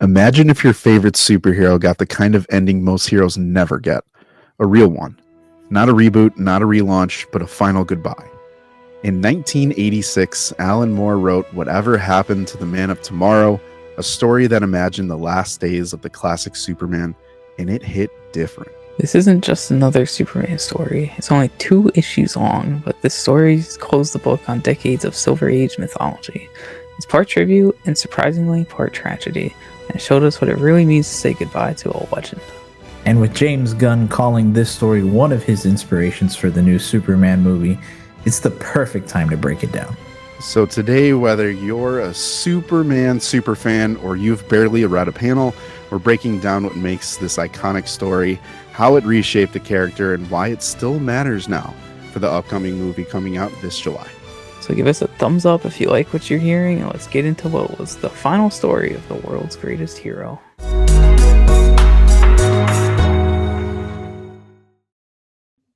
Imagine if your favorite superhero got the kind of ending most heroes never get. A real one. Not a reboot, not a relaunch, but a final goodbye. In 1986, Alan Moore wrote Whatever Happened to the Man of Tomorrow, a story that imagined the last days of the classic Superman, and it hit different. This isn't just another Superman story. It's only 2 issues long, but this story closed the book on decades of Silver Age mythology. It's part tribute and surprisingly part tragedy, and it showed us what it really means to say goodbye to a legend. And with James Gunn calling this story one of his inspirations for the new Superman movie, it's the perfect time to break it down. So today, whether you're a Superman superfan or you've barely read a panel, we're breaking down what makes this iconic story, how it reshaped the character, and why it still matters now for the upcoming movie coming out this July. So give us a thumbs up if you like what you're hearing, and let's get into what was the final story of the world's greatest hero.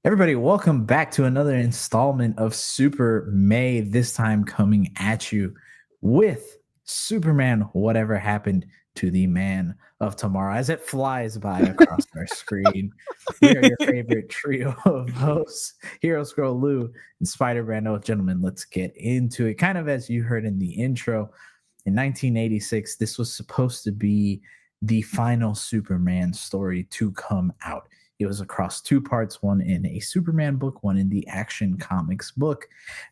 Everybody, welcome back to another installment of Super May, this time coming at you with Superman Whatever Happened to the Man of Tomorrow as it flies by across our screen. We are your favorite trio of hosts, Hero Scroll Lou and Spider-Man. Oh, gentlemen, let's get into it. Kind of as you heard in the intro, in 1986, this was supposed to be the final Superman story to come out. It was across 2 parts, one in a Superman book, one in the Action Comics book.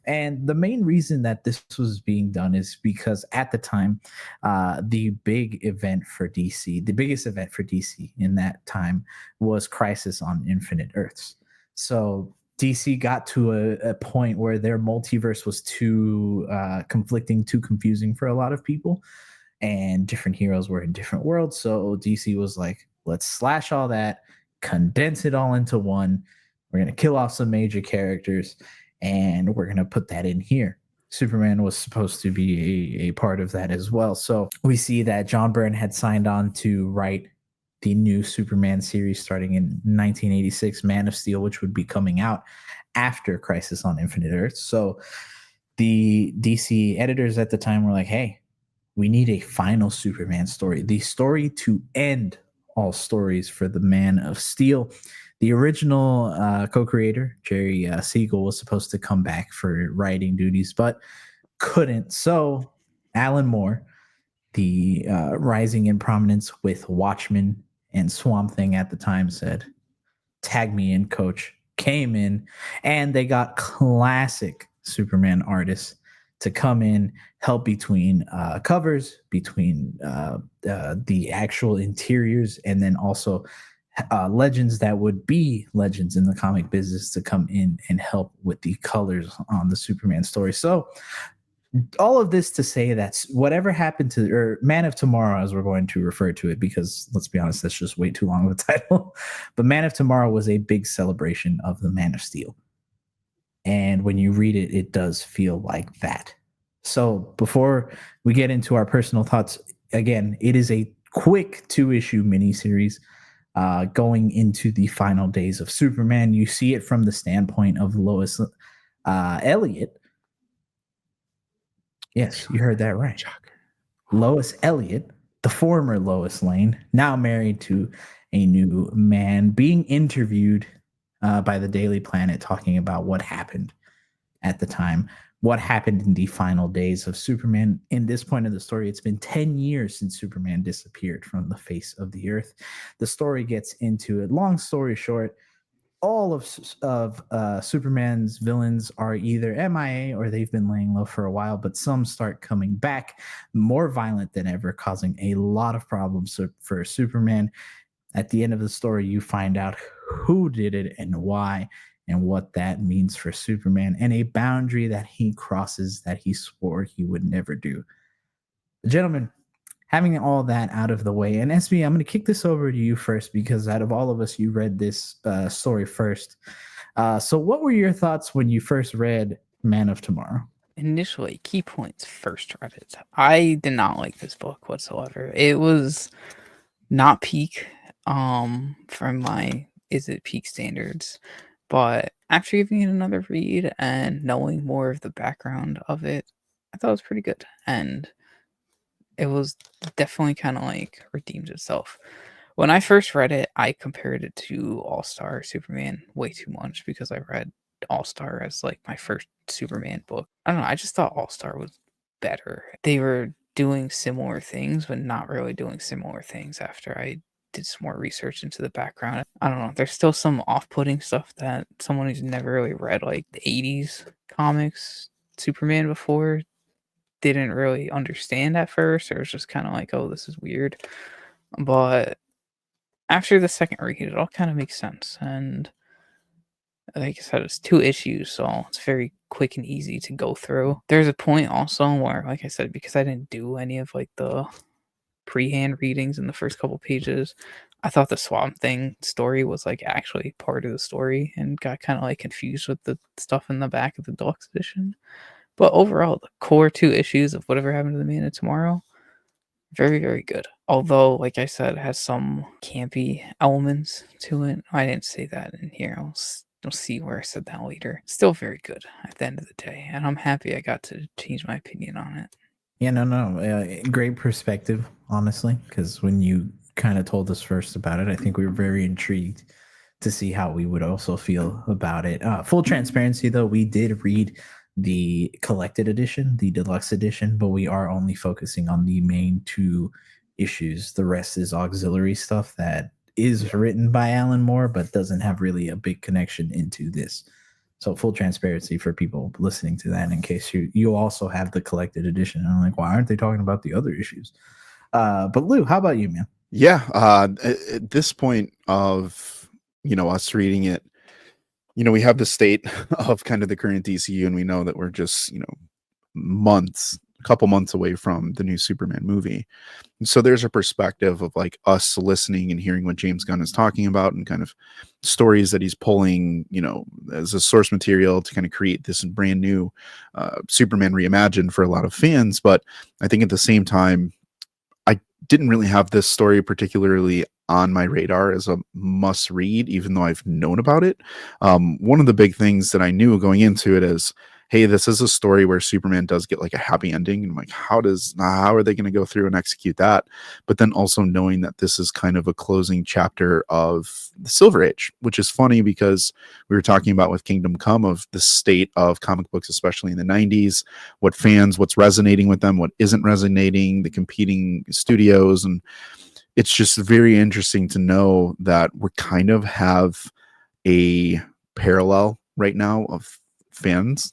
And the main reason that this was being done is because at the time, the biggest event for DC in that time was Crisis on Infinite Earths. So DC got to a point where their multiverse was too conflicting, too confusing for a lot of people. And different heroes were in different worlds. So DC was like, let's slash all that, condense it all into one. We're going to kill off some major characters and we're going to put that in here. Superman was supposed to be a part of that as well. So we see that John Byrne had signed on to write the new Superman series starting in 1986, Man of Steel, which would be coming out after Crisis on Infinite Earths. So the DC editors at the time were like, hey, we need a final Superman story, the story to end all stories for the Man of Steel. The original co-creator, Jerry Siegel, was supposed to come back for writing duties, but couldn't. So Alan Moore, the rising in prominence with Watchmen and Swamp Thing at the time, said, tag me in, coach. Came in, and they got classic Superman artists to come in, help between covers, between the actual interiors, and then also legends that would be legends in the comic business to come in and help with the colors on the Superman story. So all of this to say that whatever happened to, or Man of Tomorrow, as we're going to refer to it, because let's be honest, that's just way too long of a title. But Man of Tomorrow was a big celebration of the Man of Steel. And when you read it, it does feel like that. So before we get into our personal thoughts, again, it is a quick 2-issue miniseries going into the final days of Superman. You see it from the standpoint of Lois Elliott. Yes, you heard that right. Lois Elliott, the former Lois Lane, now married to a new man, being interviewed by the Daily Planet, talking about what happened at the time, what happened in the final days of Superman. In this point of the story, it's been 10 years since Superman disappeared from the face of the earth. The story gets into it. Long story short, all of Superman's villains are either MIA or they've been laying low for a while, but some start coming back more violent than ever, causing a lot of problems for Superman. At the end of the story, you find out who did it and why, and what that means for Superman, and a boundary that he crosses that he swore he would never do. Gentlemen, having all that out of the way, and SB, I'm going to kick this over to you first, because out of all of us, you read this story first. So what were your thoughts when you first read Man of Tomorrow? Initially, key points, first read it. I did not like this book whatsoever. It was not peak from my peak standards, but after giving it another read and knowing more of the background of it, I thought it was pretty good. And it was definitely kind of like redeemed itself. When I first read it, I compared it to All Star Superman way too much because I read All Star as like my first Superman book. I don't know. I just thought All Star was better. They were doing similar things, but not really doing similar things after I did some more research into the background. I don't know. There's still some off putting stuff that someone who's never really read like the 80s comics Superman before didn't really understand at first, or was just kind of like, oh, this is weird. But after the second read, it all kind of makes sense. And like I said, it's 2 issues, so it's very quick and easy to go through. There's a point also where, like I said, because I didn't do any of like the pre-hand readings in the first couple pages, I thought the Swamp Thing story was like actually part of the story and got kind of like confused with the stuff in the back of the deluxe edition. But overall, the core 2 issues of Whatever Happened to the Man of Tomorrow, very, very good. Although, like I said, it has some campy elements to it. I didn't say that in here. You'll see where I said that later. Still very good at the end of the day, and I'm happy I got to change my opinion on it. Yeah, no. Great perspective, honestly, because when you kind of told us first about it, I think we were very intrigued to see how we would also feel about it. Full transparency, though, we did read the collected edition, the deluxe edition, but we are only focusing on the main 2 issues. The rest is auxiliary stuff that is written by Alan Moore, but doesn't have really a big connection into this. So full transparency for people listening to that, in case you also have the collected edition. And I'm like, why aren't they talking about the other issues? But Lou, how about you, man? Yeah, at this point of us reading it, we have the state of kind of the current DCU, and we know that we're just a couple months away from the new Superman movie. And so there's a perspective of like us listening and hearing what James Gunn is talking about and kind of stories that he's pulling, as a source material to kind of create this brand new Superman reimagined for a lot of fans. But I think at the same time, I didn't really have this story particularly on my radar as a must read, even though I've known about it. One of the big things that I knew going into it is, hey, this is a story where Superman does get like a happy ending. And I'm like, how are they going to go through and execute that? But then also knowing that this is kind of a closing chapter of the Silver Age, which is funny because we were talking about with Kingdom Come of the state of comic books, especially in the 90s, what's resonating with them, what isn't resonating, the competing studios. And it's just very interesting to know that we kind of have a parallel right now of fans,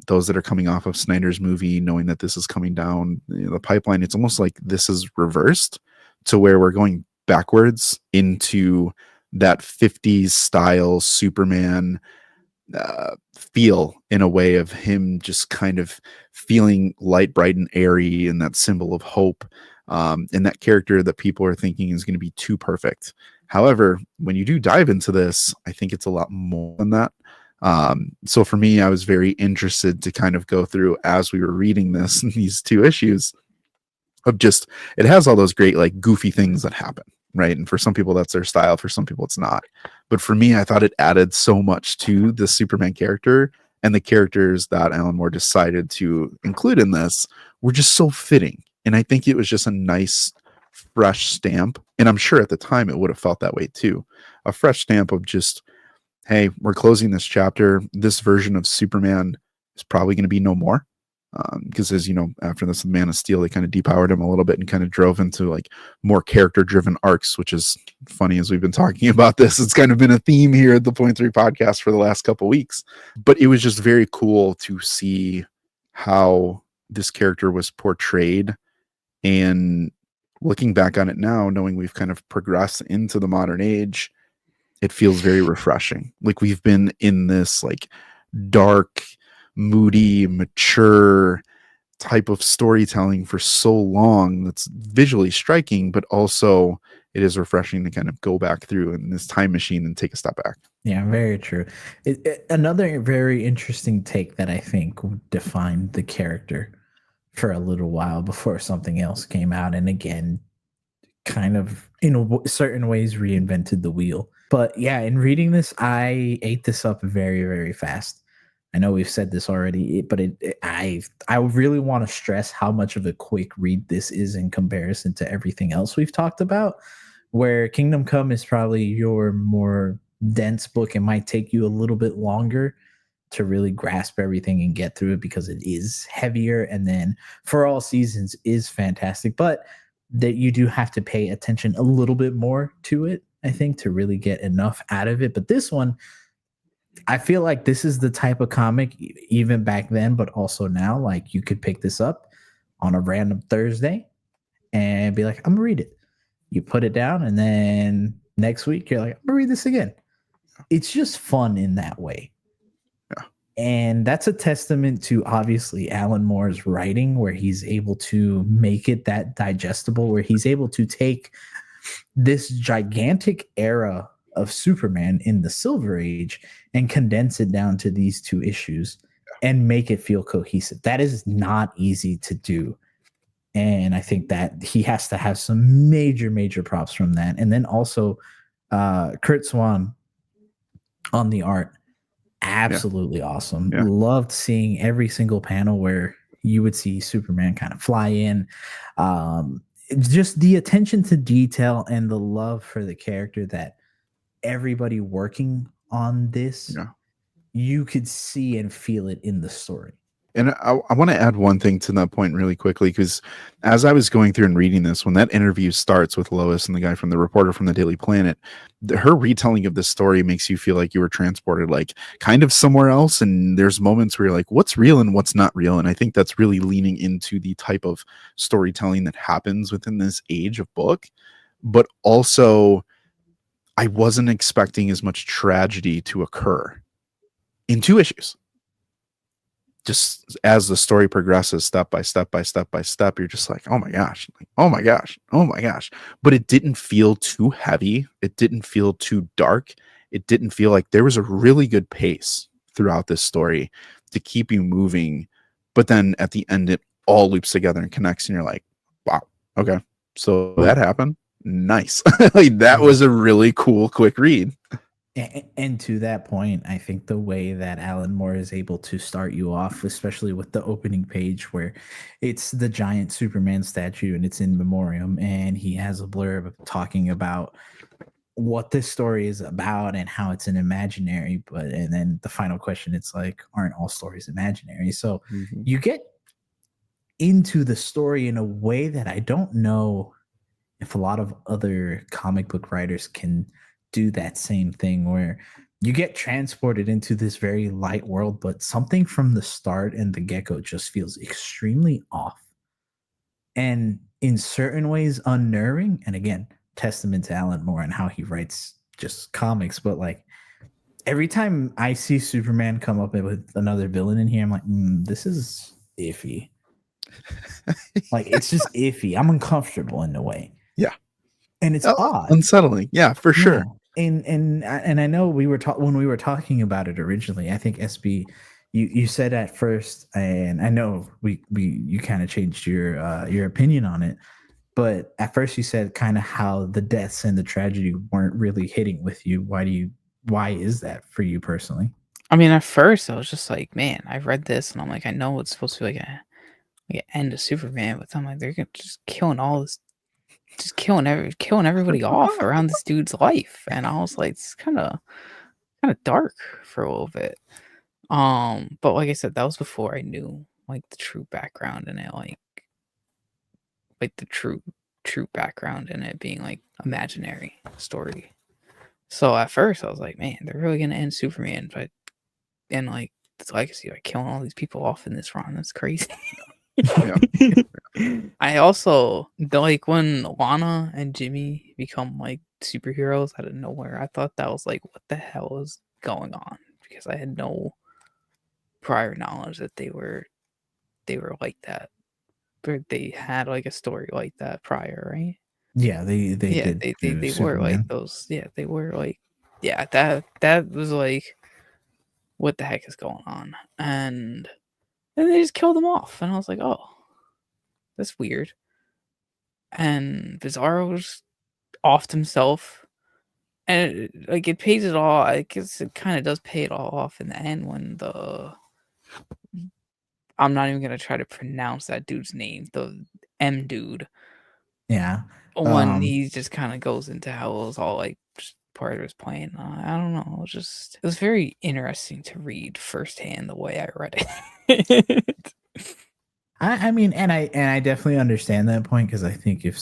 those that are coming off of Snyder's movie, knowing that this is coming down the pipeline. It's almost like this is reversed to where we're going backwards into that 50s style Superman feel, in a way of him just kind of feeling light, bright, and airy, and that symbol of hope, and that character that people are thinking is going to be too perfect. However, when you do dive into this, I think it's a lot more than that. So for me, I was very interested to kind of go through as we were reading this, these 2 issues of just, it has all those great like goofy things that happen, right? And for some people that's their style, for some people it's not. But for me, I thought it added so much to the Superman character, and the characters that Alan Moore decided to include in this were just so fitting. And I think it was just a nice fresh stamp. And I'm sure at the time it would have felt that way too. A fresh stamp of just, hey, we're closing this chapter. This version of Superman is probably going to be no more. Because as you know, after this Man of Steel, they kind of depowered him a little bit and kind of drove into like more character-driven arcs, which is funny as we've been talking about this. It's kind of been a theme here at the Point 3 podcast for the last couple weeks. But it was just very cool to see how this character was portrayed. And looking back on it now, knowing we've kind of progressed into the modern age, it feels very refreshing. Like we've been in this like dark, moody, mature type of storytelling for so long that's visually striking, but also it is refreshing to kind of go back through in this time machine and take a step back. Yeah, very true. Another very interesting take that I think would define the character for a little while before something else came out, and again, kind of in certain ways reinvented the wheel. But yeah, in reading this, I ate this up very, very fast. I know we've said this already, but I really want to stress how much of a quick read this is in comparison to everything else we've talked about. Where Kingdom Come is probably your more dense book, it might take you a little bit longer to really grasp everything and get through it because it is heavier. And then For All Seasons is fantastic, but that you do have to pay attention a little bit more to it, I think, to really get enough out of it. But this one, I feel like this is the type of comic, even back then, but also now, like you could pick this up on a random Thursday and be like, I'm gonna read it. You put it down, and then next week you're like, I'm gonna read this again. It's just fun in that way. Yeah. And that's a testament to obviously Alan Moore's writing, where he's able to make it that digestible, where he's able to take this gigantic era of Superman in the Silver Age and condense it down to these 2 issues and make it feel cohesive. That is not easy to do. And I think that he has to have some major props from that. And then also Kurt Swan on the art, absolutely awesome. Yeah. Loved seeing every single panel where you would see Superman kind of fly in. Just the attention to detail and the love for the character that everybody working on this, you could see and feel it in the story. And I want to add one thing to that point really quickly, because as I was going through and reading this, when that interview starts with Lois and the guy from the reporter from the Daily Planet, her retelling of this story makes you feel like you were transported like kind of somewhere else. And there's moments where you're like, what's real and what's not real? And I think that's really leaning into the type of storytelling that happens within this age of book. But also, I wasn't expecting as much tragedy to occur in 2 issues. Just as the story progresses step by step by step by step, you're just like, oh my gosh, oh my gosh, oh my gosh. But it didn't feel too heavy. It didn't feel too dark. It didn't feel like there was a really good pace throughout this story to keep you moving. But then at the end, it all loops together and connects, and you're like, wow, okay, so that happened. Nice. Like that was a really cool, quick read. And to that point, I think the way that Alan Moore is able to start you off, especially with the opening page where it's the giant Superman statue and it's in memoriam, and he has a blurb talking about what this story is about and how it's an imaginary, and then the final question, it's like, aren't all stories imaginary? So you get into the story in a way that I don't know if a lot of other comic book writers can do that same thing, where you get transported into this very light world, but something from the start and the get-go just feels extremely off and in certain ways unnerving. And again, testament to Alan Moore and how he writes just comics. But like every time I see Superman come up with another villain in here, I'm like, this is iffy. Like it's just iffy. I'm uncomfortable in a way. Yeah. And it's odd. Unsettling. Yeah, for sure. Yeah. And I know when we were talking about it originally, I think SB, you said at first, and I know you kind of changed your opinion on it, but at first you said kind of how the deaths and the tragedy weren't really hitting with you. Why is that for you personally? I mean, at first I was just like, man, I read this and I'm like, I know it's supposed to be like an end of Superman, but I'm like, they're just killing everybody off around this dude's life, and I was like, it's kind of dark for a little bit. But like I said, that was before I knew like the true background in it, like the true background in it being like imaginary story. So at first I was like, man, they're really gonna end Superman, but and like this legacy, like killing all these people off in this run. That's crazy. I also like when Lana and Jimmy become like superheroes out of nowhere. I thought that was like, what the hell is going on? Because I had no prior knowledge that they were like that. But they had like a story like that prior, right? Yeah, they were like those. Yeah, they were like, yeah, that was like, what the heck is going on? And then they just killed them off, and I was like, oh, that's weird. And Bizarro's offed himself, and it pays it all. I guess it kind of does pay it all off in the end when the I'm not even gonna try to pronounce that dude's name. The M dude. Yeah. When he just kind of goes into how it was all like just part of his plan. I don't know. It was very interesting to read firsthand the way I read it. I mean, and I definitely understand that point, because I think if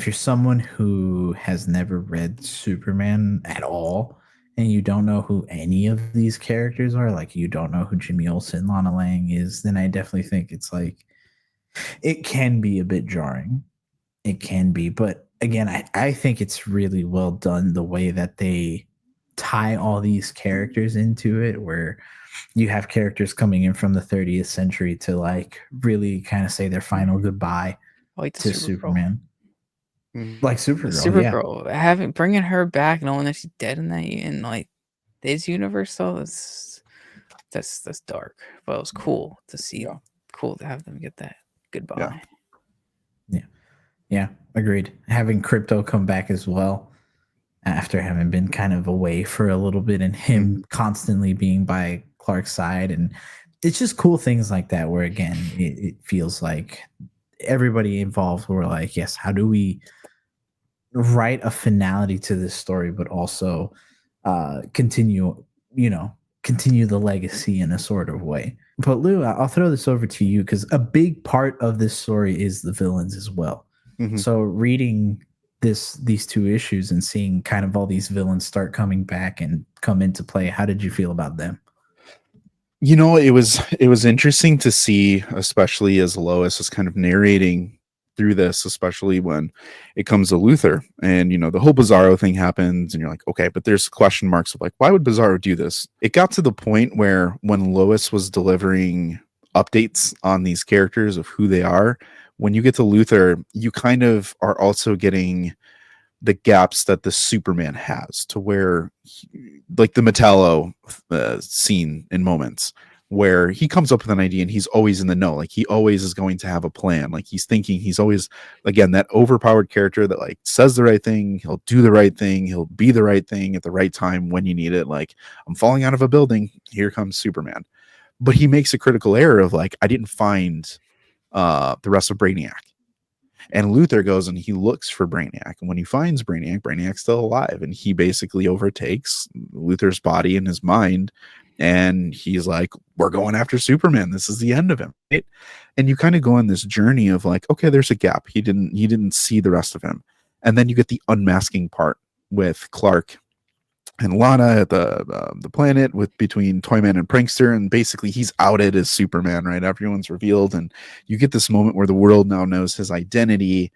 you're someone who has never read Superman at all, and you don't know who any of these characters are, like you don't know who Jimmy Olsen, Lana Lang is, then I definitely think it's like it can be a bit jarring. It can be, but again, I think it's really well done the way that they tie all these characters into it, where you have characters coming in from the 30th century to like really kind of say their final goodbye Like the to Supergirl. Superman. Mhm. Like Supergirl, yeah. Supergirl, bringing her back, knowing that she's dead in like this universe, though, that's dark. But it was cool to see. Yeah. Cool to have them get that goodbye. Yeah, agreed. Having Crypto come back as well after having been kind of away for a little bit, and him constantly being by Clark's side, and it's just cool things like that where again it feels like everybody involved were like, yes, how do we write a finality to this story, but also continue the legacy in a sort of way. But Lou, I'll throw this over to you, because a big part of this story is the villains as well. Mhm. So reading these two issues and seeing kind of all these villains start coming back and come into play, how did you feel about them? You know, it was interesting to see, especially as Lois is kind of narrating through this, especially when it comes to Luthor, and the whole Bizarro thing happens, and you're like, okay, but there's question marks of like, why would Bizarro do this? It got to the point where when Lois was delivering updates on these characters of who they are, when you get to Luthor, you kind of are also getting the gaps that the Superman has, to where like the Metallo scene in moments where he comes up with an idea and he's always in the know, like he always is going to have a plan, like he's thinking, he's always, again, that overpowered character that like says the right thing, he'll do the right thing, he'll be the right thing at the right time when you need it. Like, I'm falling out of a building, here comes Superman. But he makes a critical error of like, I didn't find the rest of Brainiac. And Luthor goes and he looks for Brainiac. And when he finds Brainiac, Brainiac's still alive. And he basically overtakes Luthor's body and his mind. And he's like, we're going after Superman. This is the end of him. Right? And you kind of go on this journey of like, okay, there's a gap. He didn't see the rest of him. And then you get the unmasking part with Clark and Lana at the planet between Toyman and Prankster, and basically he's outed as Superman, right? Everyone's revealed, and you get this moment where the world now knows his identity,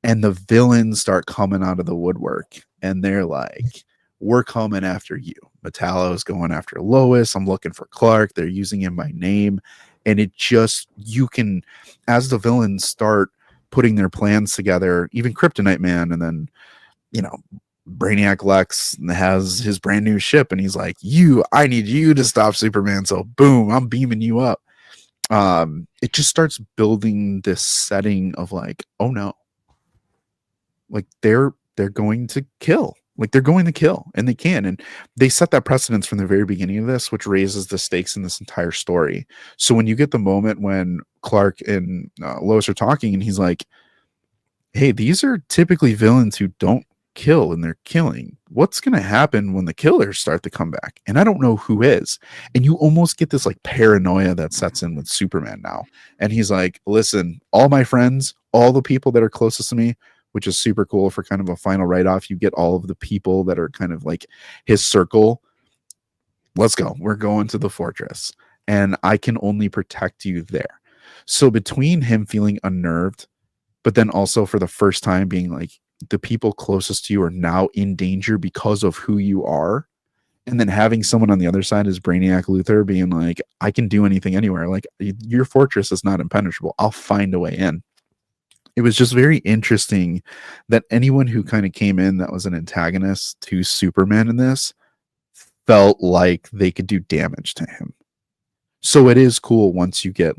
and the villains start coming out of the woodwork, and they're like, we're coming after you. Metallo's going after Lois. I'm looking for Clark. They're using him by name, and it just, you can, as the villains start putting their plans together, even Kryptonite Man, and then Brainiac Lex has his brand new ship, and he's like, I need you to stop Superman. So boom, I'm beaming you up. It just starts building this setting of like, oh no, like they're going to kill. Like they're going to kill, and they can. And they set that precedence from the very beginning of this, which raises the stakes in this entire story. So when you get the moment when Clark and Lois are talking, and he's like, hey, these are typically villains who don't kill, and they're killing. What's going to happen when the killers start to come back? And I don't know who is. And you almost get this like paranoia that sets in with Superman now. And he's like, listen, all my friends, all the people that are closest to me, which is super cool for kind of a final write-off. You get all of the people that are kind of like his circle. Let's go. We're going to the fortress, and I can only protect you there. So between him feeling unnerved, but then also for the first time being like, the people closest to you are now in danger because of who you are, and then having someone on the other side as Brainiac Luthor being like, I can do anything anywhere. Like, your fortress is not impenetrable. I'll find a way in. It was just very interesting that anyone who kind of came in that was an antagonist to Superman in this felt like they could do damage to him. So it is cool once you get,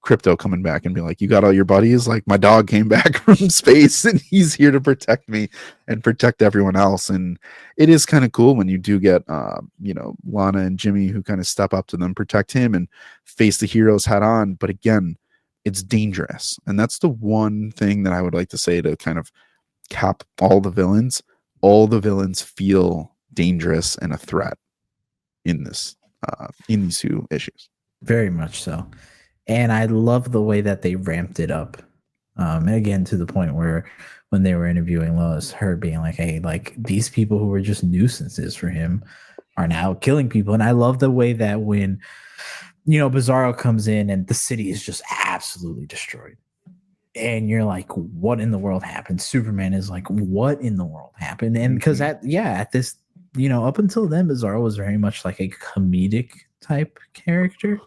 Crypto coming back and be like, you got all your buddies? Like, my dog came back from space and he's here to protect me and protect everyone else. And it is kind of cool when you do get, Lana and Jimmy who kind of step up to them, protect him, and face the heroes head on. But again, it's dangerous. And that's the one thing that I would like to say to kind of cap all the villains. All the villains feel dangerous and a threat in this, in these two issues. Very much so. And I love the way that they ramped it up. And again, to the point where when they were interviewing Lois, her being like, hey, like these people who were just nuisances for him are now killing people. And I love the way that when, Bizarro comes in and the city is just absolutely destroyed. And you're like, what in the world happened? Superman is like, what in the world happened? And because at this, up until then, Bizarro was very much like a comedic type character.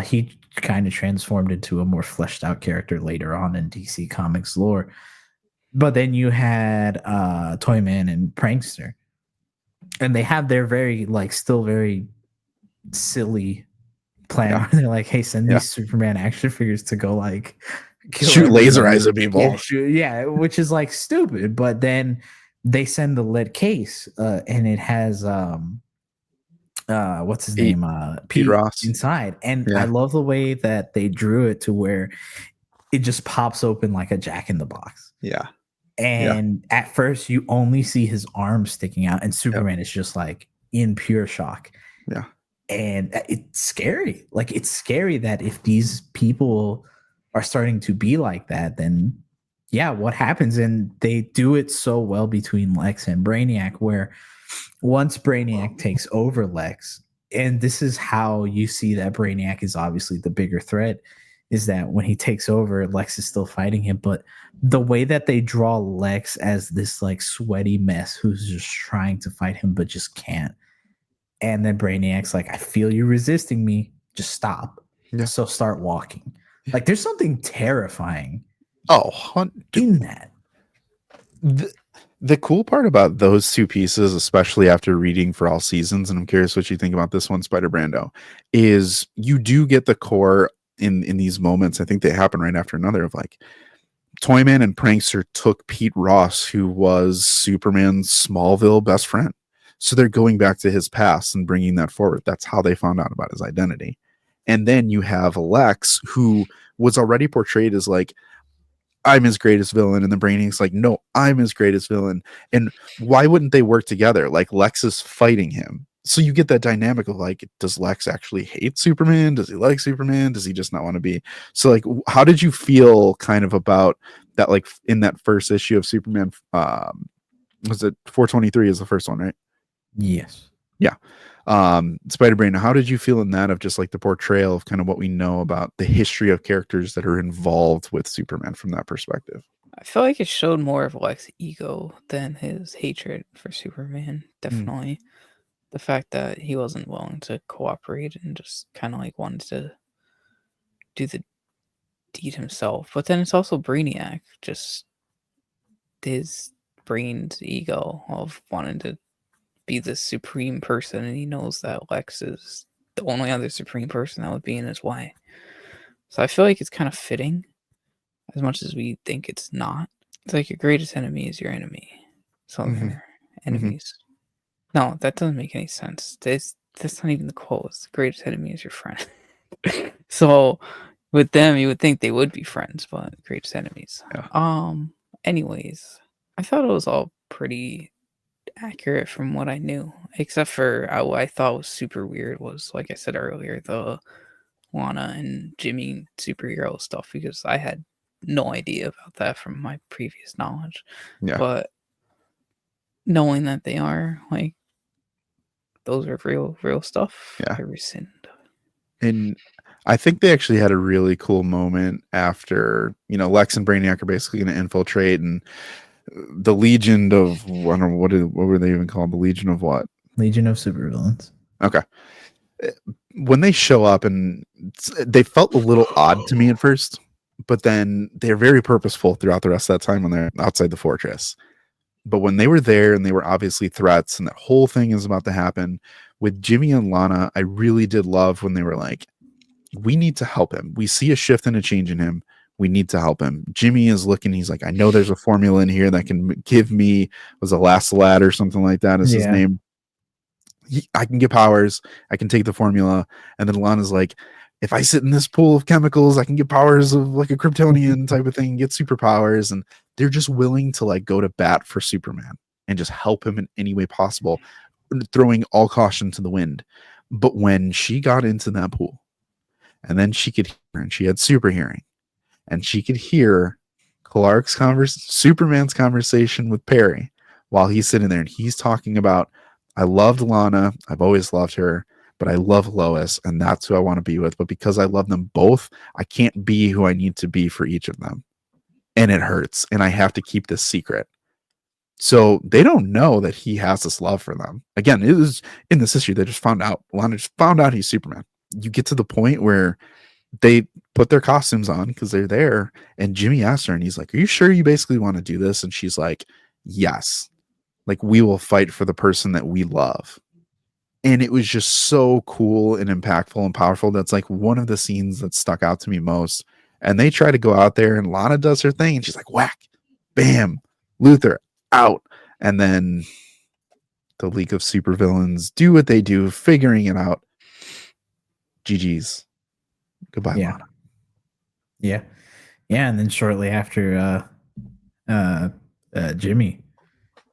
He kind of transformed into a more fleshed out character later on in DC Comics lore. But then you had Toyman and Prankster, and they have their very still very silly plan. Yeah. They're like, hey, send these Superman action figures to go shoot laser eyes at people. Which is stupid. But then they send the lead case, and it has what's his name? Pete Ross inside. And I love the way that they drew it to where it just pops open like a Jack in the Box. Yeah. And at first you only see his arm sticking out, and Superman is just in pure shock. Yeah. And it's scary. It's scary that if these people are starting to be like that, then what happens? And they do it so well between Lex and Brainiac, where once Brainiac takes over Lex, and this is how you see that Brainiac is obviously the bigger threat, is that when he takes over, Lex is still fighting him. But the way that they draw Lex as this sweaty mess who's just trying to fight him but just can't. And then Brainiac's like, I feel you resisting me. Just stop. Yeah. So start walking. There's something terrifying in that. The cool part about those two pieces, especially after reading For All Seasons, and I'm curious what you think about this one, Spider Brando, is you do get the core in these moments. I think they happen right after another of Toyman and Prankster took Pete Ross, who was Superman's Smallville best friend. So they're going back to his past and bringing that forward. That's how they found out about his identity. And then you have Lex, who was already portrayed as I'm his greatest villain, and the Brainiac's like, no, I'm his greatest villain. And why wouldn't they work together? Lex is fighting him. So you get that dynamic of does Lex actually hate Superman? Does he like Superman? Does he just not want to be? So how did you feel kind of about that? In that first issue of Superman, was it 423 is the first one, right? Yes. Yeah. Spider-Brain, how did you feel in that of just the portrayal of kind of what we know about the history of characters that are involved with Superman from that perspective? I feel like it showed more of Lex's ego than his hatred for Superman. Definitely. The fact that he wasn't willing to cooperate and just kind of wanted to do the deed himself. But then it's also Brainiac, just his brain's ego of wanting to be the supreme person, and he knows that Lex is the only other supreme person that would be in his way. So I feel like it's kind of fitting, as much as we think it's not. It's your greatest enemy is your enemy. So they're enemies. No, that doesn't make any sense. That's not even the quote. It's the greatest enemy is your friend. So with them, you would think they would be friends, but greatest enemies. Yeah. Anyways, I thought it was all pretty accurate from what I knew, except for what I thought was super weird was, like I said earlier, the Lana and Jimmy superhero stuff, because I had no idea about that from my previous knowledge. Yeah. But knowing that they are those are real stuff. Yeah. I rescind. And I think they actually had a really cool moment after, Lex and Brainiac are basically going to infiltrate, and the Legion of, I don't know, what were they even called? The Legion of what? Legion of Supervillains. Okay. When they show up, and they felt a little odd to me at first, but then they're very purposeful throughout the rest of that time when they're outside the fortress. But when they were there and they were obviously threats and that whole thing is about to happen with Jimmy and Lana, I really did love when they were like, we need to help him. We see a shift and a change in him. We need to help him. Jimmy is looking. He's like, I know there's a formula in here that can give me, was a last lad or something like that is his name. I can get powers. I can take the formula. And then Lana's like, if I sit in this pool of chemicals, I can get powers of like a Kryptonian type of thing, get superpowers. And they're just willing to like go to bat for Superman and just help him in any way possible, throwing all caution to the wind. But when she got into that pool, and then she could hear, and she had super hearing, and she could hear Superman's conversation with Perry while he's sitting there, and he's talking about, I loved Lana, I've always loved her, but I love Lois, and that's who I want to be with. But because I love them both, I can't be who I need to be for each of them. And it hurts, and I have to keep this secret. So they don't know that he has this love for them. Again, it was in this issue, they just found out. Lana just found out he's Superman. You get to the point where they put their costumes on because they're there, and Jimmy asks her, and he's like, are you sure you basically want to do this? And she's like, yes. Like, we will fight for the person that we love. And it was just so cool and impactful and powerful. That's like one of the scenes that stuck out to me most. And they try to go out there, and Lana does her thing, and she's like, whack, bam, Luthor out. And then the League of Supervillains do what they do, figuring it out. GG's. Goodbye, Lana. Yeah. And then shortly after, Jimmy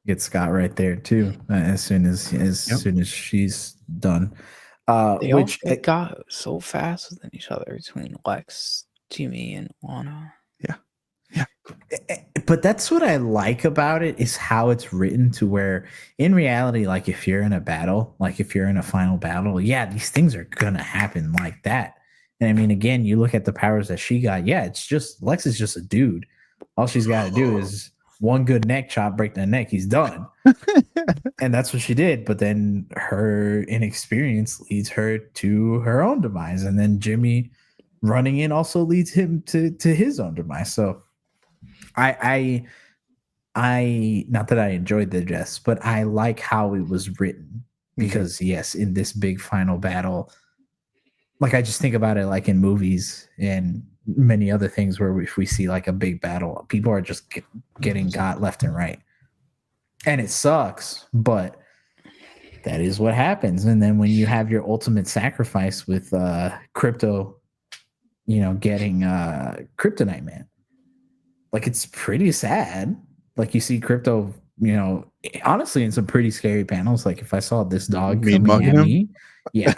gets Scott right there too. As soon as she's done. They got so fast within each other between Lex, Jimmy, and Lana. Yeah. But that's what I like about it, is how it's written to where in reality, like if you're in a battle, like if you're in a final battle, yeah, these things are gonna happen like that. And I mean, again, you look at the powers that she got. Yeah, it's just Lex is just a dude. All she's got to do is one good neck chop, break the neck, he's done. And that's what she did. But then her inexperience leads her to her own demise. And then Jimmy running in also leads him to his own demise. So I not that I enjoyed the jest, but I like how it was written, because yes, in this big final battle, like I just think about it like in movies and many other things where if we see like a big battle, people are just getting got left and right. And it sucks, but that is what happens. And then when you have your ultimate sacrifice with Crypto, getting Kryptonite Man, like it's pretty sad. Like you see Crypto, honestly, in some pretty scary panels. Like if I saw this dog coming at me, yeah,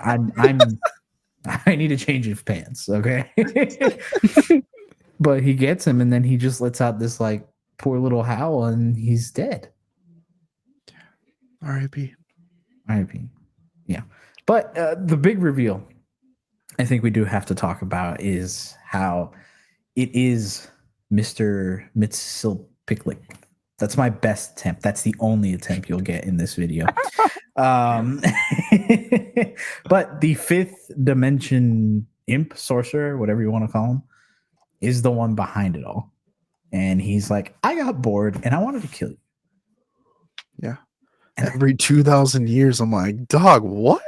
I need a change of pants, okay? But he gets him, and then he just lets out this like poor little howl, and he's dead. R.I.P. Yeah. But the big reveal I think we do have to talk about is how it is Mr. Mxyzptlk. That's my best attempt. That's the only attempt you'll get in this video. But the fifth dimension imp, sorcerer, whatever you want to call him, is the one behind it all. And he's like, I got bored and I wanted to kill you. Yeah. Every 2,000 years, I'm like, dog, what?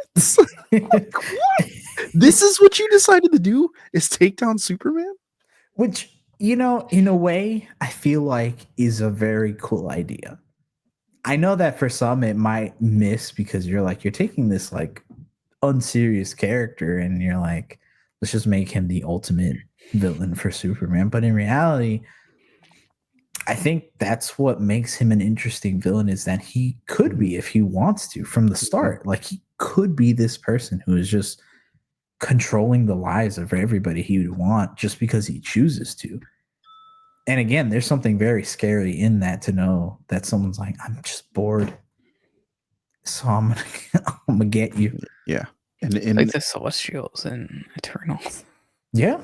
Like, what? This is what you decided to do, is take down Superman? Which, in a way, I feel like is a very cool idea. I know that for some it might miss, because you're taking this like unserious character and you're like, let's just make him the ultimate villain for Superman. But in reality, I think that's what makes him an interesting villain, is that he could be, if he wants to, from the start. Like he could be this person who is just controlling the lives of everybody he would want just because he chooses to. And again, there's something very scary in that, to know that someone's like, I'm just bored, so I'm gonna get you. Yeah. And like the Celestials and Eternals. Yeah.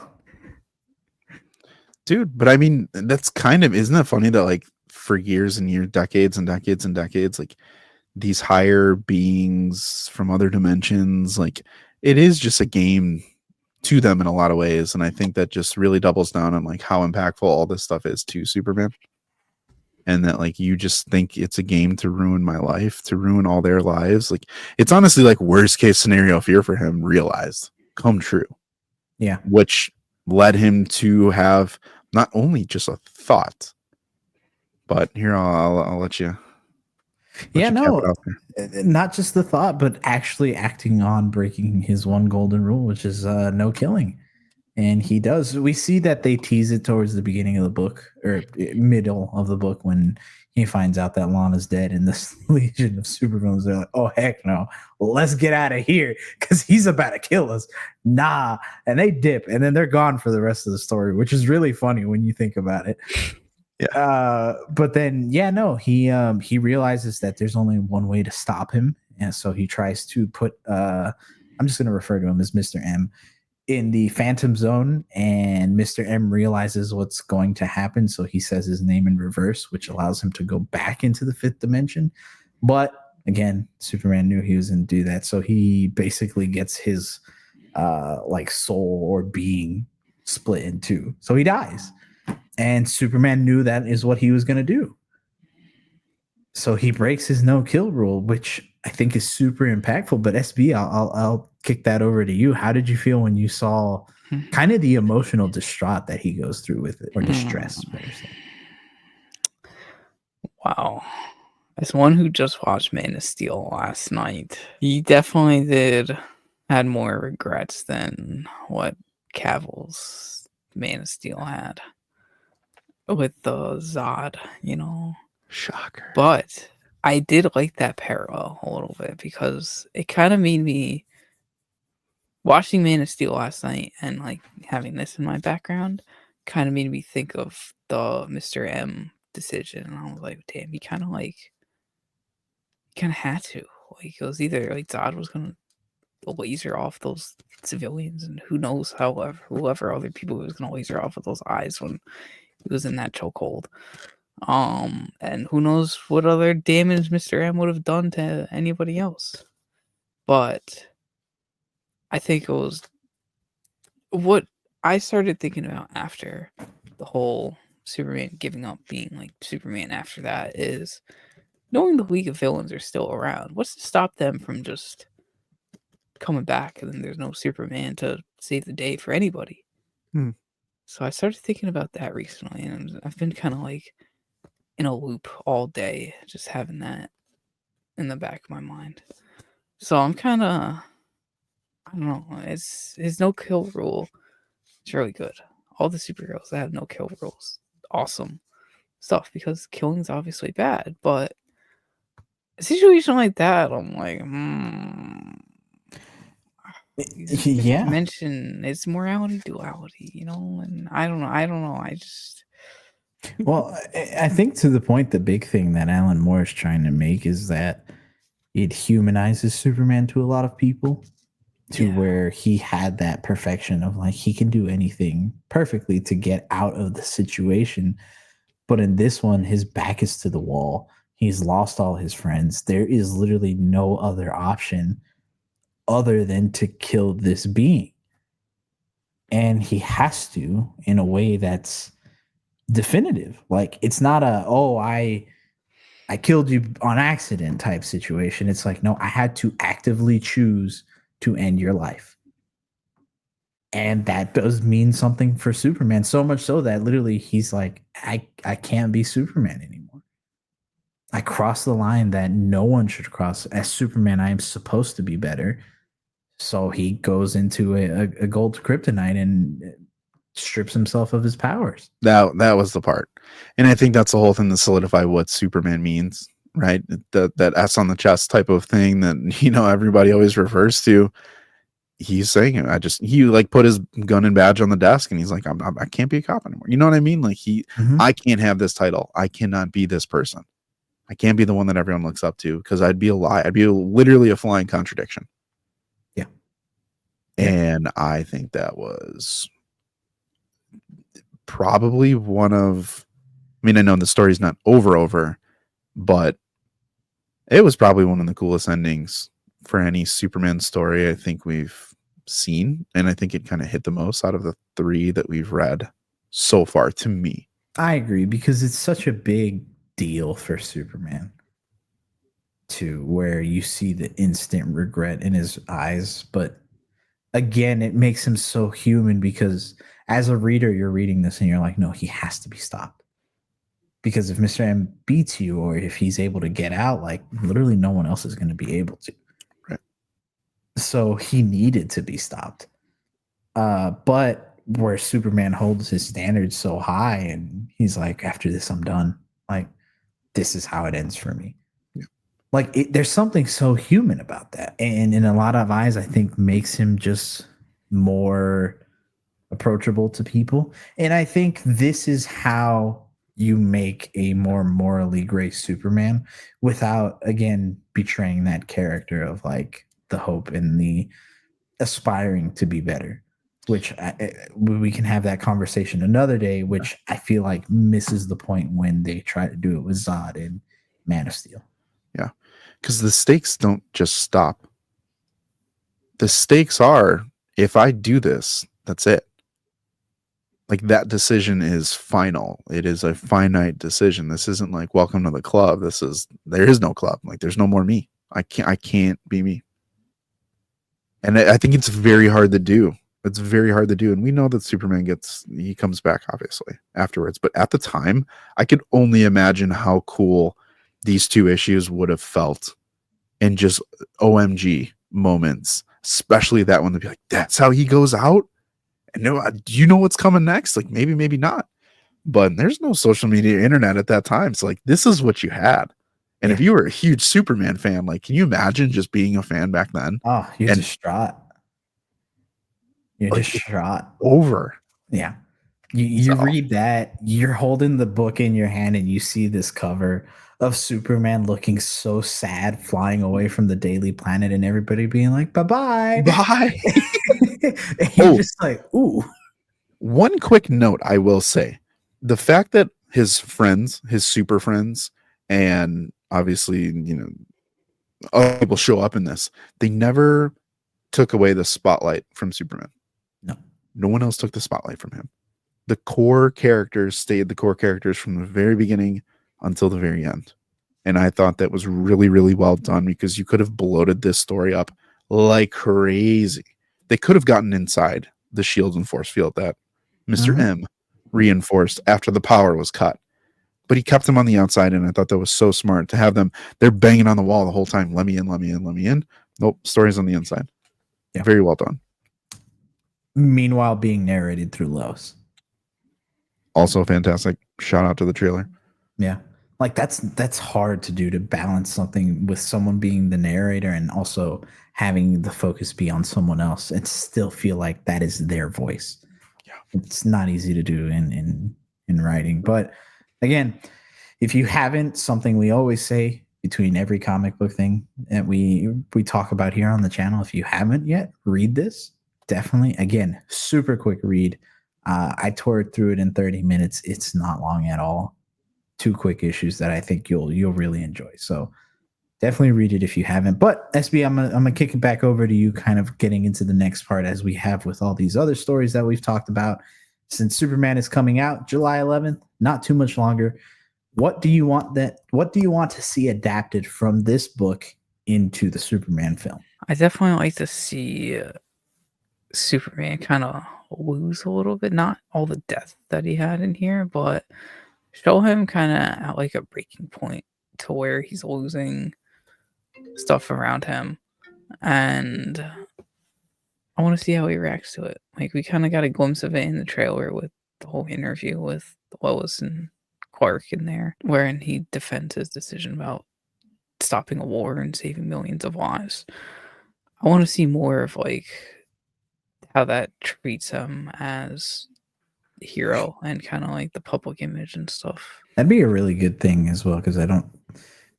Dude, but I mean, that's kind of, isn't that funny that like for years and years, decades and decades and decades, like these higher beings from other dimensions, like it is just a game to them in a lot of ways. And I think that just really doubles down on like how impactful all this stuff is to Superman. And that like you just think it's a game to ruin my life, to ruin all their lives. Like it's honestly like worst case scenario fear for him realized, come true. Yeah. which led him to have not only just a thought, but here I'll let you Yeah, cap it no, off there. not just the thought, but actually acting on breaking his one golden rule, which is no killing. And he does. We see that they tease it towards the beginning of the book or middle of the book when he finds out that Lana's dead and this legion of supervillains. They're like, oh, heck no. Let's get out of here because he's about to kill us. Nah. And they dip and then they're gone for the rest of the story, which is really funny when you think about it. But then, yeah, no, he realizes that there's only one way to stop him. And so he tries to put, I'm just going to refer to him as Mr. M in the Phantom Zone, and Mr. M realizes what's going to happen, so he says his name in reverse, which allows him to go back into the fifth dimension. But again, Superman knew he was going to do that, so he basically gets his like soul or being split in two. So he dies, and Superman knew that is what he was going to do. So he breaks his no kill rule, which I think is super impactful. But SB, I'll kick that over to you. How did you feel when you saw kind of the emotional distraught that he goes through with it, or distress? Better say. Wow. As one who just watched Man of Steel last night, he definitely had more regrets than what Cavill's Man of Steel had with the Zod, you know. Shocker. But I did like that parallel a little bit because it kind of made me watching Man of Steel last night and like having this in my background kind of made me think of the Mr. M decision. And I was like, damn, he kind of had to. Like, it was either like Zod was gonna laser off those civilians, and who knows whoever other people was gonna laser off with those eyes when he was in that chokehold. And who knows what other damage Mr. M would have done to anybody else. But I think it was what I started thinking about after the whole Superman giving up being like Superman after that is knowing the League of Villains are still around. What's to stop them from just coming back and then there's no Superman to save the day for anybody? So I started thinking about that recently, and I've been kind of like in a loop all day, just having that in the back of my mind. So I'm kind of, I don't know, it's his no kill rule. It's really good. All the superheroes that have no kill rules, awesome stuff, because killing's obviously bad. But a situation like that, I'm like, Yeah. Mention it's morality, duality, you know, and I don't know. I just. Well, I think to the point, the big thing that Alan Moore is trying to make is that it humanizes Superman to a lot of people, to where he had that perfection of like he can do anything perfectly to get out of the situation. But in this one, his back is to the wall. He's lost all his friends. There is literally no other option other than to kill this being. And he has to in a way that's definitive. Like it's not a, oh, I killed you on accident type situation. It's like, no, I had to actively choose to end your life. And that does mean something for Superman, so much so that literally he's like, I can't be Superman anymore. I crossed the line that no one should cross. As Superman, I am supposed to be better. So he goes into a gold kryptonite and strips himself of his powers. That was the part. And I think that's the whole thing to solidify what Superman means, right? That S on the chest type of thing that, you know, everybody always refers to. He's saying it. He like put his gun and badge on the desk and he's like, I can't be a cop anymore. You know what I mean? Like I can't have this title. I cannot be this person. I can't be the one that everyone looks up to because I'd be a lie. I'd be literally a flying contradiction. Yeah. And I think that was probably one of, I mean, I know the story's not over, but it was probably one of the coolest endings for any Superman story I think we've seen. And I think it kind of hit the most out of the three that we've read so far to me. I agree, because it's such a big deal for Superman to where you see the instant regret in his eyes, but again, it makes him so human because as a reader, you're reading this and you're like, no, he has to be stopped. Because if Mr. M beats you or if he's able to get out, like literally no one else is going to be able to. Right. So he needed to be stopped. But where Superman holds his standards so high and he's like, after this, I'm done. Like, this is how it ends for me. Yeah. Like, there's something so human about that. And in a lot of eyes, I think makes him just more approachable to people. And I think this is how you make a more morally gray Superman without, again, betraying that character of like the hope and the aspiring to be better, which we can have that conversation another day, which I feel like misses the point when they try to do it with Zod and Man of Steel. Yeah. Because the stakes don't just stop. The stakes are, if I do this, that's it. Like that decision is final. It is a finite decision. This isn't like welcome to the club. There is no club. Like there's no more me. I can't be me. And I think it's very hard to do. It's very hard to do. And we know that Superman he comes back obviously afterwards. But at the time, I could only imagine how cool these two issues would have felt in just OMG moments, especially that one to be like, that's how he goes out. And do you know what's coming next? Like maybe not. But there's no social media, internet at that time. So like this is what you had. And if you were a huge Superman fan, like can you imagine just being a fan back then? Oh, you're distraught. You're like, distraught. Over. Yeah. You read that, you're holding the book in your hand and you see this cover of Superman looking so sad flying away from the Daily Planet and everybody being like, bye-bye. Bye. And you're just like, ooh. One quick note, I will say. The fact that his friends, his super friends, and obviously, other people show up in this, they never took away the spotlight from Superman. No one else took the spotlight from him. The core characters stayed the core characters from the very beginning until the very end. And I thought that was really, really well done because you could have bloated this story up like crazy. They could have gotten inside the shields and force field that Mr. M reinforced after the power was cut. But he kept them on the outside, and I thought that was so smart to have them. They're banging on the wall the whole time. Let me in, let me in, let me in. Nope, story's on the inside. Yeah. Very well done. Meanwhile, being narrated through Lois. Also fantastic. Shout out to the trailer. Yeah. Like that's hard to do, to balance something with someone being the narrator and also having the focus be on someone else and still feel like that is their voice. Yeah. It's not easy to do in writing. But again, if you haven't, something we always say between every comic book thing that we talk about here on the channel, if you haven't yet, read this. Definitely. Again, super quick read. I tore through it in 30 minutes. It's not long at all. 2 quick issues that I think you'll really enjoy. So definitely read it if you haven't. But SB, I'm gonna kick it back over to you, kind of getting into the next part as we have with all these other stories that we've talked about. Since Superman is coming out July 11th, not too much longer. What do you want to see adapted from this book into the Superman film? I definitely like to see Superman kind of lose a little bit, not all the death that he had in here, but show him kind of at like a breaking point to where he's losing stuff around him. And I want to see how he reacts to it. Like we kind of got a glimpse of it in the trailer with the whole interview with Lois and Clark in there, wherein he defends his decision about stopping a war and saving millions of lives. I want to see more of like how that treats him as a hero and kind of like the public image and stuff. That'd be a really good thing as well, because I don't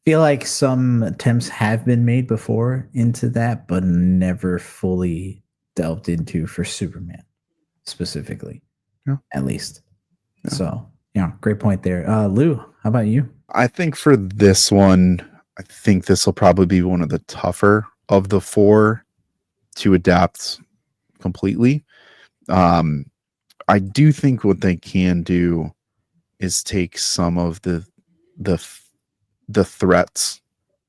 feel like some attempts have been made before into that, but never fully delved into for Superman specifically, at least. Yeah. So, great point there. Lou, how about you? I think for this one, I think this will probably be one of the tougher of the 4 to adapt completely. I do think what they can do is take some of the threats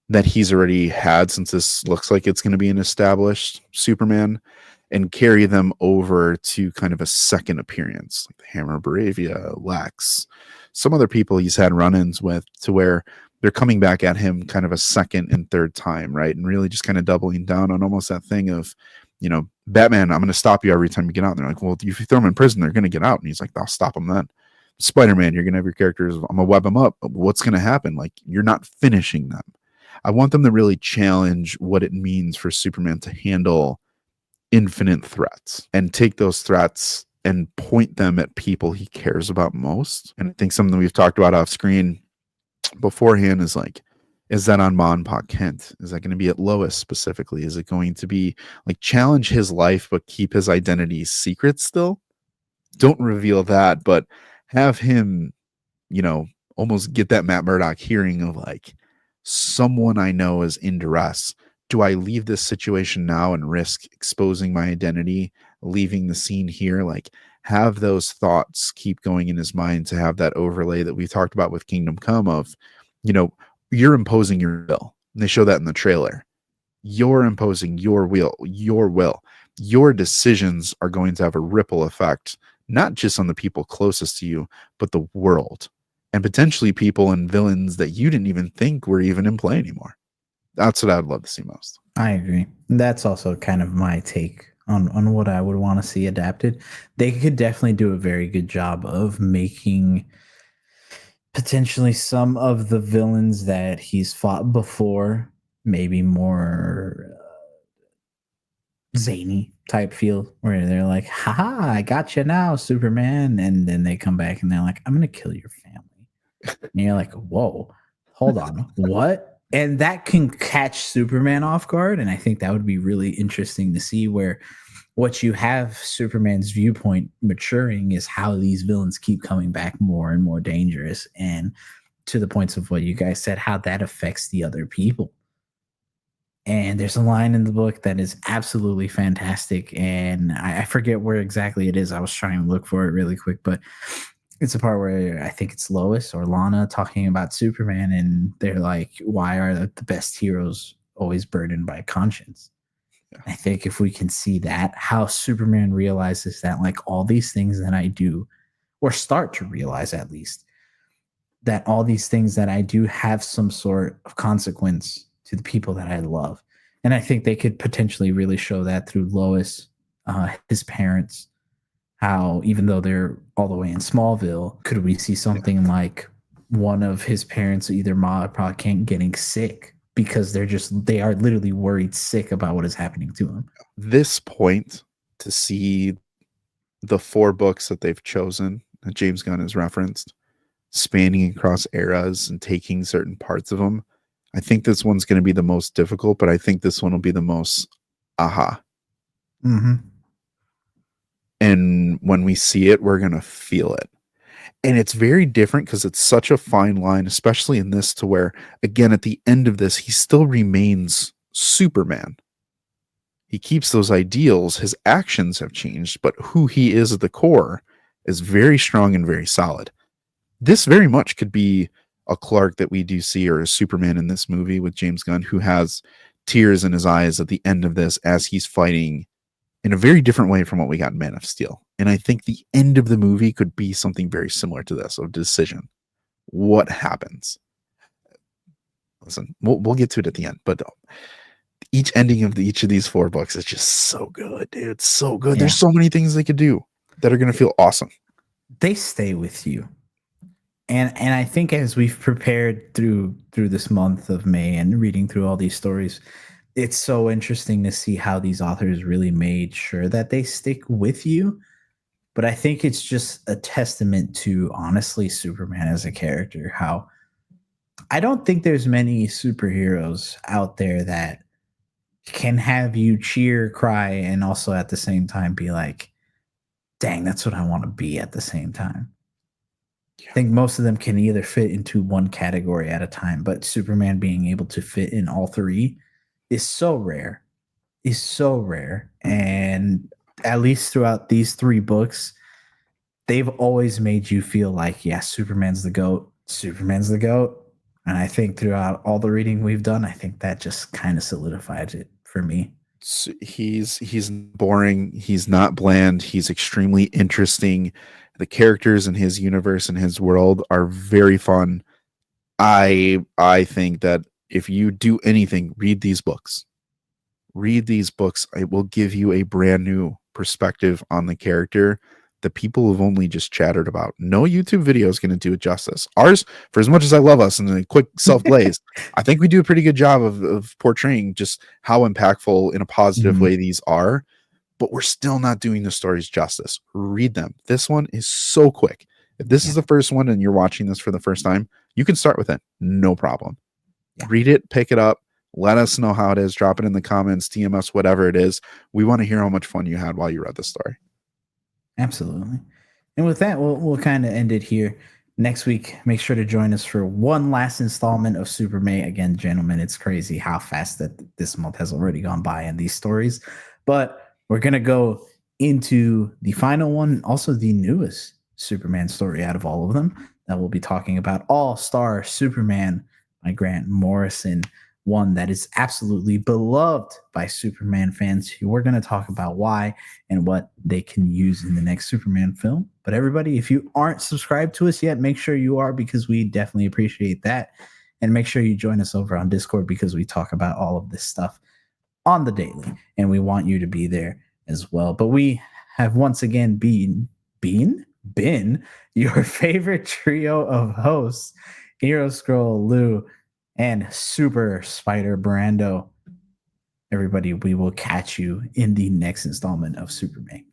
that he's already had, since this looks like it's going to be an established Superman, and carry them over to kind of a second appearance, like the Hammer Baravia, Lex, some other people he's had run-ins with, to where they're coming back at him kind of a second and third time, right? And really just kind of doubling down on almost that thing of, Batman, I'm going to stop you every time you get out. And they're like, well, if you throw them in prison, they're going to get out. And he's like, I'll stop them then. Spider-Man, you're going to have your characters, I'm going to web them up. What's going to happen? Like, you're not finishing them. I want them to really challenge what it means for Superman to handle infinite threats and take those threats and point them at people he cares about most. And I think something we've talked about off screen beforehand is like, is that on Ma and Pa Kent? Is that going to be at Lois specifically? Is it going to be like challenge his life but keep his identity secret still? Don't reveal that, but have him, almost get that Matt Murdock hearing of like, someone I know is in duress. Do I leave this situation now and risk exposing my identity, leaving the scene here? Like, have those thoughts keep going in his mind, to have that overlay that we talked about with Kingdom Come of, you're imposing your will. And they show that in the trailer. You're imposing your will. Your decisions are going to have a ripple effect, not just on the people closest to you, but the world, and potentially people and villains that you didn't even think were even in play anymore. That's what I'd love to see most. I agree. That's also kind of my take on what I would want to see adapted. They could definitely do a very good job of making potentially some of the villains that he's fought before maybe more zany type feel, where they're like, haha, I got you now, Superman. And then they come back and they're like, I'm going to kill your family. And you're like, whoa, hold on, what? And that can catch Superman off guard. And I think that would be really interesting to see, where what you have Superman's viewpoint maturing is how these villains keep coming back more and more dangerous. And to the points of what you guys said, how that affects the other people. And there's a line in the book that is absolutely fantastic. And I forget where exactly it is. I was trying to look for it really quick, but it's a part where I think it's Lois or Lana talking about Superman. And they're like, why are the best heroes always burdened by conscience? Yeah. I think if we can see that, how Superman realizes that, like, all these things that I do, or start to realize at least, that all these things that I do have some sort of consequence to the people that I love. And I think they could potentially really show that through Lois, his parents, how even though they're all the way in Smallville, could we see something like one of his parents, either Ma or Pa Kent, getting sick because they are literally worried sick about what is happening to him. This point, to see the 4 books that they've chosen that James Gunn has referenced, spanning across eras and taking certain parts of them, I think this one's going to be the most difficult, but I think this one will be the most aha. Mm-hmm. And when we see it, we're going to feel it. And it's very different because it's such a fine line, especially in this, to where, again, at the end of this, he still remains Superman. He keeps those ideals. His actions have changed, but who he is at the core is very strong and very solid. This very much could be a Clark that we do see, or a Superman in this movie with James Gunn, who has tears in his eyes at the end of this as he's fighting in a very different way from what we got in Man of Steel. And I think the end of the movie could be something very similar to this, of decision. What happens? Listen, we'll get to it at the end, but each ending of each of these 4 books is just so good, dude. It's so good. Yeah. There's so many things they could do that are going to feel awesome. They stay with you. And I think as we've prepared through this month of May and reading through all these stories, it's so interesting to see how these authors really made sure that they stick with you. But I think it's just a testament to, honestly, Superman as a character. How I don't think there's many superheroes out there that can have you cheer, cry, and also at the same time be like, dang, that's what I want to be at the same time. I think most of them can either fit into one category at a time, but Superman being able to fit in all 3 is so rare. And at least throughout these 3 books, they've always made you feel like, yeah, Superman's the GOAT. And I think throughout all the reading we've done, I think that just kind of solidifies it for me. He's boring. He's not bland. He's extremely interesting. The characters in his universe and his world are very fun. I think that if you do anything, read these books. Read these books. It will give you a brand new perspective on the character that people have only just chattered about. No YouTube video is going to do it justice. Ours, for as much as I love us and a quick self glaze, I think we do a pretty good job of portraying just how impactful in a positive way these are. But we're still not doing the stories justice. Read them. This one is so quick. If this is the first one and you're watching this for the first time, you can start with it. No problem. Read it, pick it up. Let us know how it is. Drop it in the comments, DM us, whatever it is. We want to hear how much fun you had while you read the story. Absolutely. And with that, we'll kind of end it here. Next week, make sure to join us for one last installment of Super May. Again, gentlemen, it's crazy how fast that this month has already gone by in these stories. But we're going to go into the final one, also the newest Superman story out of all of them that we'll be talking about, All-Star Superman by Grant Morrison. One that is absolutely beloved by Superman fans. We're going to talk about why and what they can use in the next Superman film. But everybody, if you aren't subscribed to us yet, make sure you are, because we definitely appreciate that. And make sure you join us over on Discord, because we talk about all of this stuff on the daily, and we want you to be there as well. But we have once again been your favorite trio of hosts, Hero Scroll Lou and Super Spider Brando. Everybody, we will catch you in the next installment of Super May.